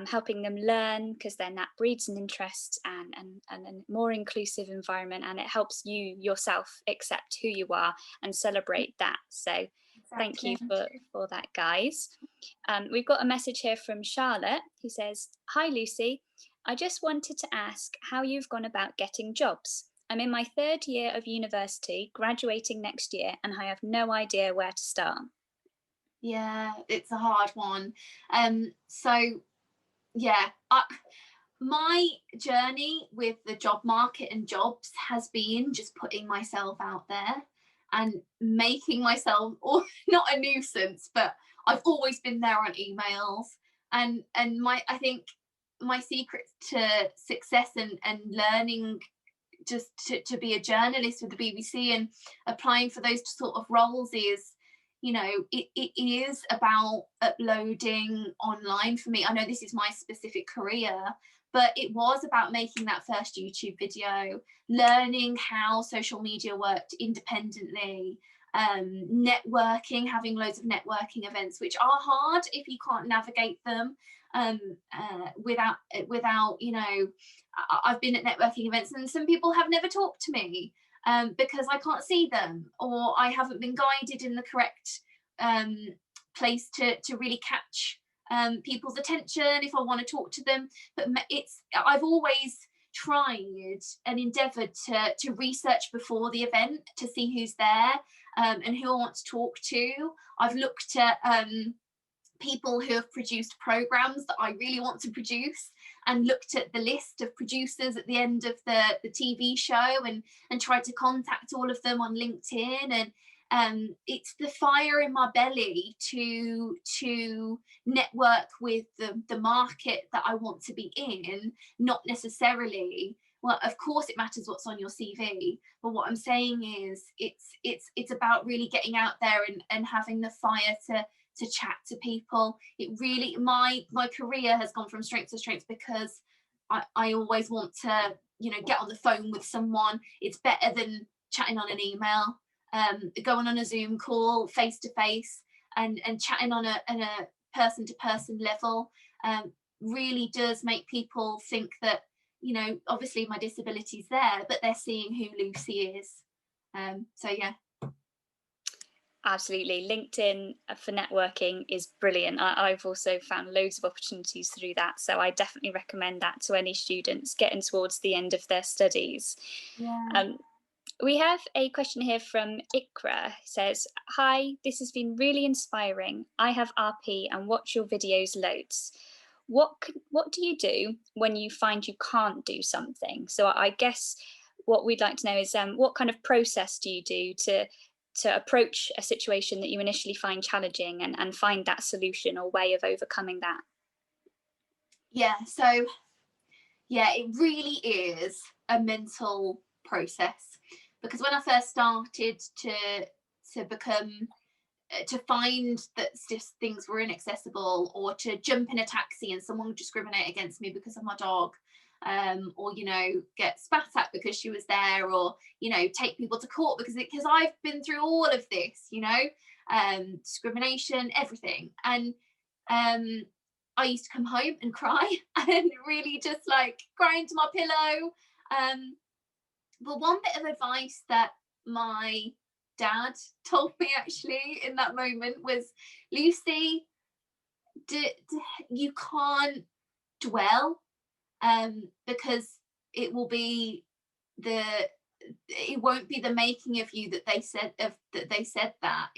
helping them learn, because then that breeds an interest and a more inclusive environment, and it helps you yourself accept who you are and celebrate that. So thank you for that, guys. We've got a message here from Charlotte who says, "Hi Lucy, I just wanted to ask how you've gone about getting jobs. I'm in my 3rd year of university, graduating next year, and I have no idea where to start." Yeah, it's a hard one. So yeah, my journey with the job market and jobs has been just putting myself out there and making myself, or not a nuisance, but I've always been there on emails. And I think my secret to success and learning just to be a journalist with the BBC and applying for those sort of roles is, you know, it is about uploading online for me. I know this is my specific career, but it was about making that first YouTube video, learning how social media worked independently, networking, having loads of networking events, which are hard if you can't navigate them without, you know, I've been at networking events and some people have never talked to me because I can't see them, or I haven't been guided in the correct place to really catch people's attention if I want to talk to them. But I've always tried and endeavoured to research before the event to see who's there and who I want to talk to. I've looked at people who have produced programs that I really want to produce, and looked at the list of producers at the end of the TV show and tried to contact all of them on LinkedIn. And it's the fire in my belly to network with the market that I want to be in, not necessarily, well, of course it matters what's on your CV, but what I'm saying is it's about really getting out there and having the fire to chat to people. It really, my career has gone from strength to strength because I always want to, you know, get on the phone with someone. It's better than chatting on an email. Going on a Zoom call face to face and chatting on a person to person level really does make people think that, you know, obviously my disability is there, but they're seeing who Lucy is. So yeah. Absolutely. LinkedIn for networking is brilliant. I've also found loads of opportunities through that. So I definitely recommend that to any students getting towards the end of their studies. Yeah. We have a question here from Ikra. It says, "Hi, this has been really inspiring. I have RP and watch your videos loads. What do you do when you find you can't do something?" So I guess what we'd like to know is what kind of process do you do to approach a situation that you initially find challenging and find that solution or way of overcoming that? Yeah, so yeah, it really is a mental process, because when I first started to become to find that just things were inaccessible, or to jump in a taxi and someone would discriminate against me because of my dog, or get spat at because she was there, or take people to court because I've been through all of this, discrimination, everything. And I used to come home and cry and really just like cry into my pillow. But one bit of advice that my dad told me actually in that moment was, Lucy, you can't dwell, because it won't be the making of you that they said that.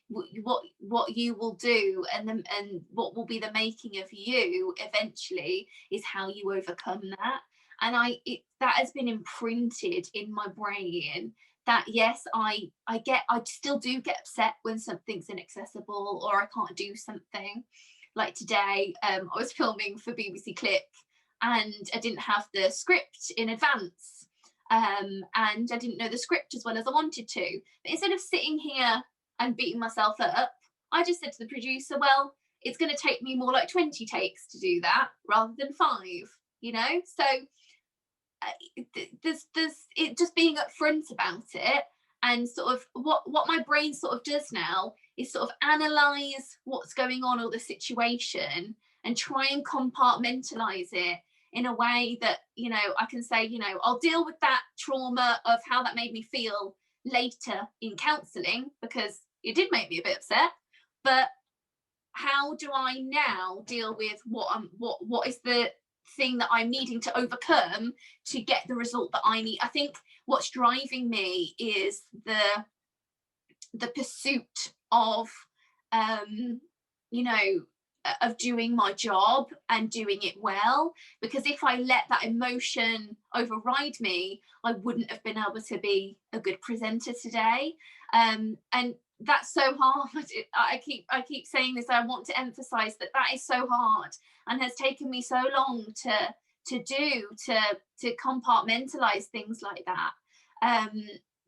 What you will do and what will be the making of you eventually is how you overcome that. And that has been imprinted in my brain, that yes, I still do get upset when something's inaccessible or I can't do something. Like today, I was filming for BBC Click and I didn't have the script in advance, and I didn't know the script as well as I wanted to. But instead of sitting here and beating myself up, I just said to the producer, well, it's going to take me more like 20 takes to do that rather than 5, So there's it just being upfront about it, and sort of what my brain sort of does now is sort of analyze what's going on or the situation and try and compartmentalize it in a way that I can say, I'll deal with that trauma of how that made me feel later in counselling, because it did make me a bit upset, but how do I now deal with what is the thing that I'm needing to overcome to get the result that I need? I think what's driving me is the pursuit of of doing my job and doing it well, because if I let that emotion override me, I wouldn't have been able to be a good presenter today. And that's so hard. I keep saying this. I want to emphasize that is so hard and has taken me so long to compartmentalize things like that.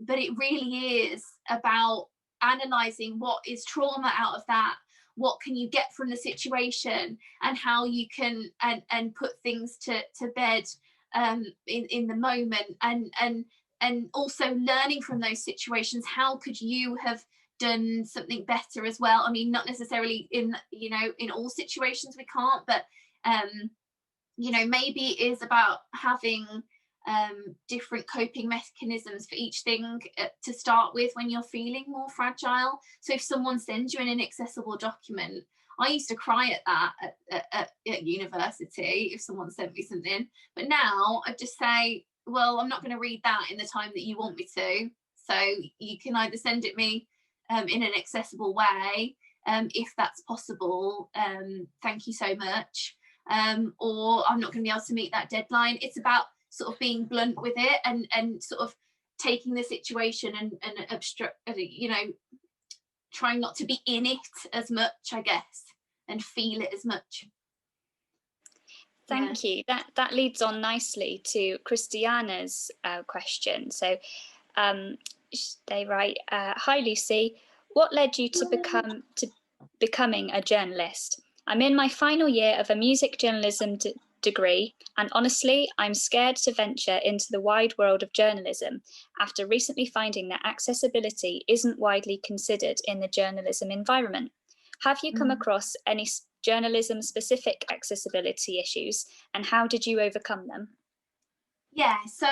But it really is about analyzing what is trauma out of that, what can you get from the situation, and how you can and put things to bed in the moment, and also learning from those situations. How could you have done something better as well? I mean, not necessarily in all situations we can't, but maybe it is about having different coping mechanisms for each thing to start with when you're feeling more fragile. So if someone sends you an inaccessible document, I used to cry at that at university if someone sent me something, but now I just say, well, I'm not going to read that in the time that you want me to, so you can either send it me in an accessible way, if that's possible, thank you so much, or I'm not going to be able to meet that deadline. It's about sort of being blunt with it and sort of taking the situation and obstruct, trying not to be in it as much, I guess, and feel it as much. Thank you. That leads on nicely to Christiana's question. So they write, "Hi Lucy, what led you to becoming a journalist? I'm in my final year of a music journalism degree, and honestly, I'm scared to venture into the wide world of journalism after recently finding that accessibility isn't widely considered in the journalism environment. Have you come across any journalism-specific accessibility issues, and how did you overcome them?" Yeah, so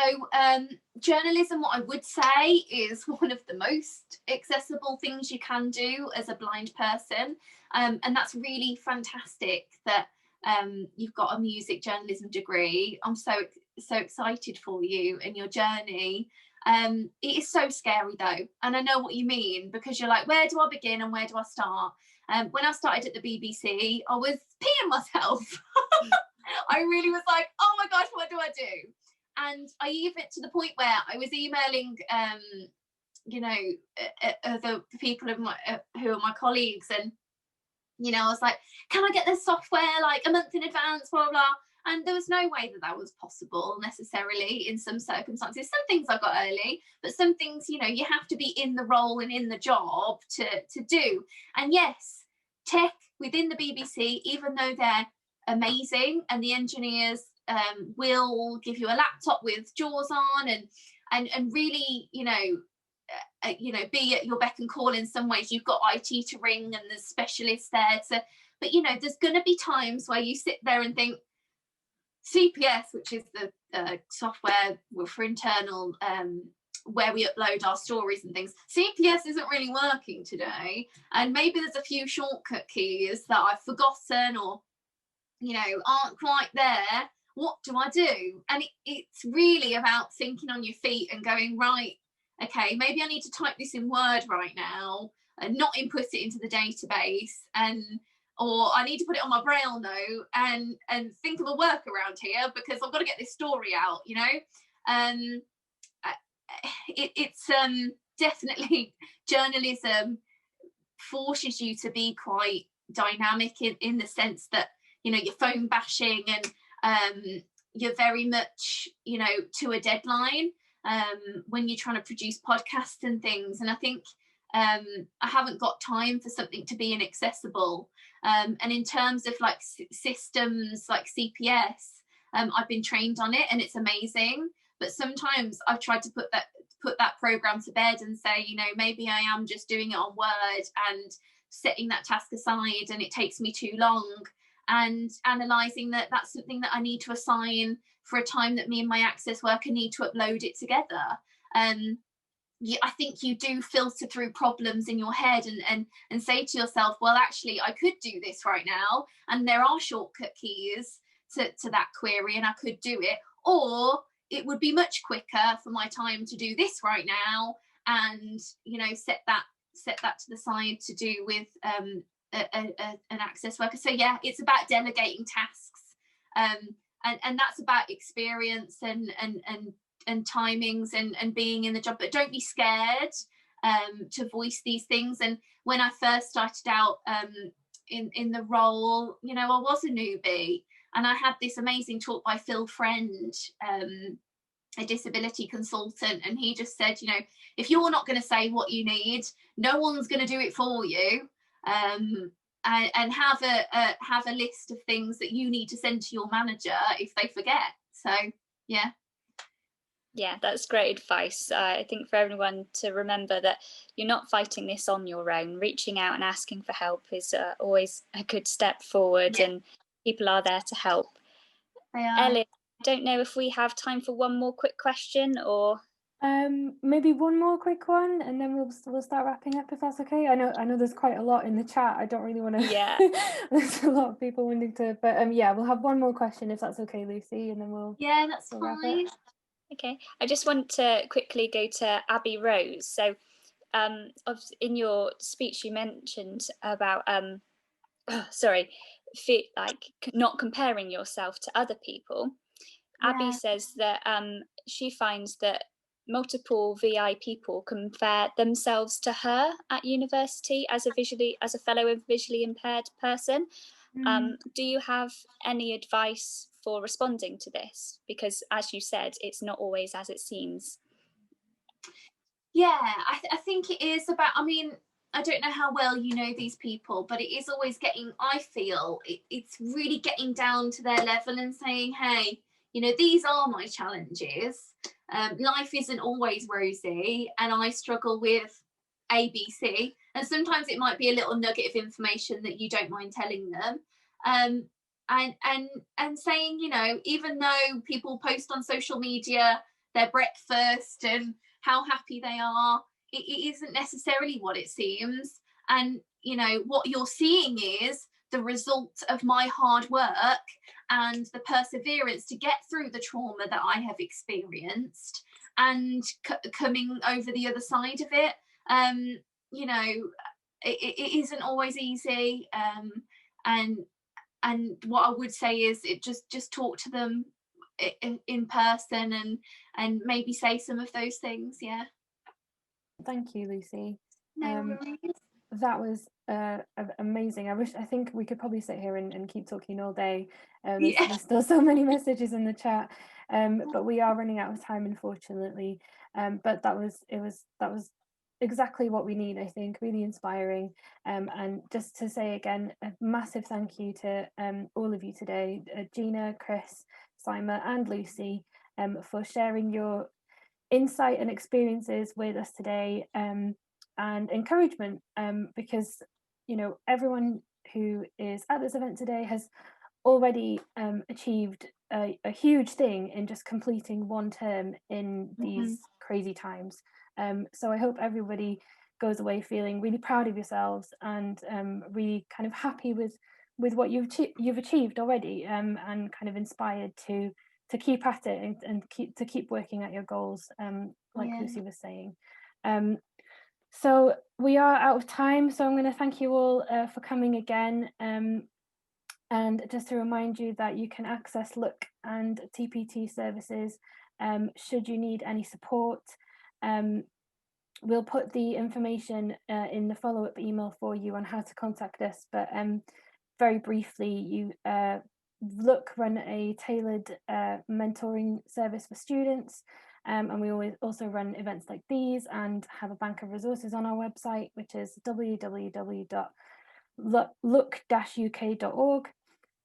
journalism, what I would say, is one of the most accessible things you can do as a blind person, and that's really fantastic that you've got a music journalism degree. I'm so excited for you and your journey. It is so scary though, and I know what you mean, because you're like, where do I begin and where do I start? When I started at the BBC, I was peeing myself. I really was like, oh my gosh, what do I do? And I even, to the point where I was emailing the people who are my colleagues, and I was like, can I get this software like a month in advance, blah blah. And there was no way that was possible necessarily in some circumstances. Some things I got early, but some things, you have to be in the role and in the job to do. And yes, tech within the BBC, even though they're amazing, and the engineers will give you a laptop with JAWS on and really, be at your beck and call in some ways. You've got IT to ring and there's specialists there but there's going to be times where you sit there and think, CPS, which is the software for internal where we upload our stories and things, CPS isn't really working today, and maybe there's a few shortcut keys that I've forgotten or aren't quite there. What do I do? And it's really about thinking on your feet and going, right, okay, maybe I need to type this in Word right now and not input it into the database, or I need to put it on my Braille note and think of a workaround here because I've got to get this story out, It's definitely, journalism forces you to be quite dynamic in the sense that, you're phone bashing and you're very much, to a deadline when you're trying to produce podcasts and things. And I think I haven't got time for something to be inaccessible. And in terms of like systems like CPS, I've been trained on it and it's amazing. But sometimes I've tried to put that program to bed and say, maybe I am just doing it on Word and setting that task aside and it takes me too long, and analysing that that's something that I need to assign for a time that me and my Access worker need to upload it together. I think you do filter through problems in your head and say to yourself, well, actually, I could do this right now, and there are shortcut keys to that query, and I could do it. Or it would be much quicker for my time to do this right now, and set that to the side to do with an Access worker. So yeah, it's about delegating tasks, and that's about experience and timings and being in the job. But don't be scared to voice these things. And when I first started out in the role, I was a newbie, and I had this amazing talk by Phil Friend, a disability consultant, and he just said, if you're not going to say what you need, no one's going to do it for you. And have a list of things that you need to send to your manager if they forget. So yeah, that's great advice. I think for everyone to remember that you're not fighting this on your own. Reaching out and asking for help is always a good step forward, and people are there to help. Ellen, I don't know if we have time for one more quick question, or maybe one more quick one, and then we'll start wrapping up, if that's okay. I know there's quite a lot in the chat. I don't really want to. Yeah. There's a lot of people wanting to, but we'll have one more question if that's okay, Lucy, and then we'll. Yeah, that's fine. Okay, I just want to quickly go to Abby Rose. So, in your speech, you mentioned about not comparing yourself to other people. Yeah. Abby says that she finds that multiple VI people compare themselves to her at university as a fellow visually impaired person. Do you have any advice for responding to this? Because as you said, it's not always as it seems. Yeah, I think it is about, I don't know how well you know these people, but it is always it's really getting down to their level and saying, hey, these are my challenges. Life isn't always rosy, and I struggle with ABC. And sometimes it might be a little nugget of information that you don't mind telling them. And saying, even though people post on social media their breakfast and how happy they are, it isn't necessarily what it seems. And, what you're seeing is the result of my hard work and the perseverance to get through the trauma that I have experienced. and coming over the other side of it. You know, it isn't always easy, and what I would say is it just talk to them in person, and maybe say some of those things. Yeah. Thank you, Lucy. No worries. That was amazing. I think we could probably sit here and keep talking all day. Yeah. There's still so many messages in the chat, but we are running out of time, unfortunately. But that was exactly what we need, I think. Really inspiring. And just to say again, a massive thank you to all of you today, Gina, Chris, Simon, and Lucy, for sharing your insight and experiences with us today, and encouragement, because, you know, everyone who is at this event today has already achieved a huge thing in just completing one term in these crazy times. So I hope everybody goes away feeling really proud of yourselves, and really kind of happy with what you've achieved already, and kind of inspired to keep at it, and keep working at your goals, like Lucy was saying. So we are out of time, so I'm going to thank you all for coming again, and just to remind you that you can access Look and TPT services should you need any support. We'll put the information in the follow-up email for you on how to contact us, but very briefly, Look run a tailored mentoring service for students, and we always also run events like these and have a bank of resources on our website, which is www.look-uk.org.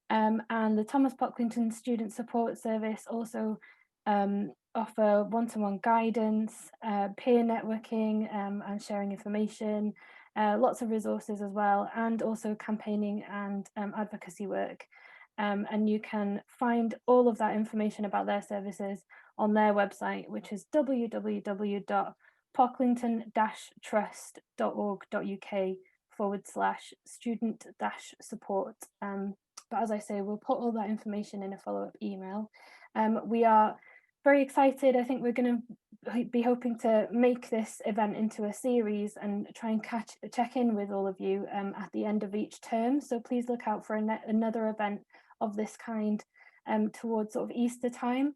And the Thomas Pocklington Student Support Service also offer one-to-one guidance, peer networking, and sharing information, lots of resources as well, and also campaigning and advocacy work. And you can find all of that information about their services on their website, which is www.pocklington-trust.org.uk/student-support. But as I say, we'll put all that information in a follow-up email. We are very excited. I think we're going to be hoping to make this event into a series and try and check in with all of you at the end of each term. So please look out for another event of this kind towards sort of Easter time.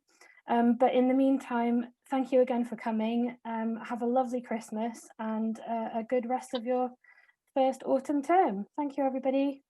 But in the meantime, thank you again for coming. Have a lovely Christmas and a good rest of your first autumn term. Thank you, everybody.